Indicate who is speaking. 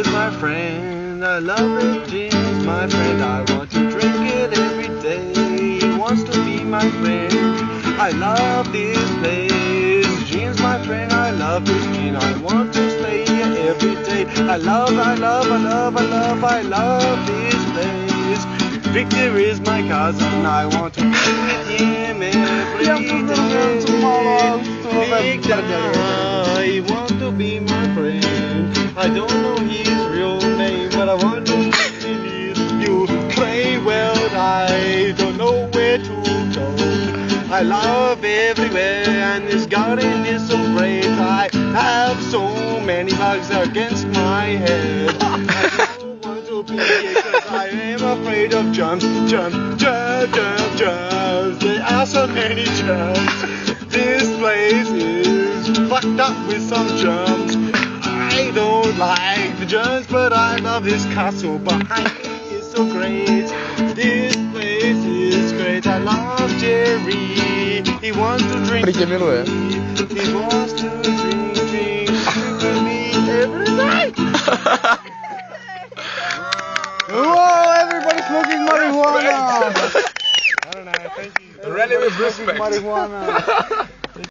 Speaker 1: is my friend. I love it, gin is my friend. I want to drink it every day. He wants to be my friend. I love this place. Gin's my friend. I love this gin. I want to stay here every day. I love this place. Victor is my cousin. I want to be with him every day. Victor, I want to be my friend. I don't know his real name, but I want to be with you. Play well, I don't know where to go. I love everywhere, and this garden is so great. I have so many bugs against my head. I don't want to be here because I am afraid of germs. Germs. There are so many germs. This place is fucked up with some germs. I don't like the germs, but I love this castle behind me. It's so great. This place is great. I love Jerry. He wants to drink. He wants to drink with me every night.
Speaker 2: Whoa, everybody smoking marijuana!
Speaker 1: I don't know. Thank you.
Speaker 3: Rally with respect.
Speaker 2: Marijuana.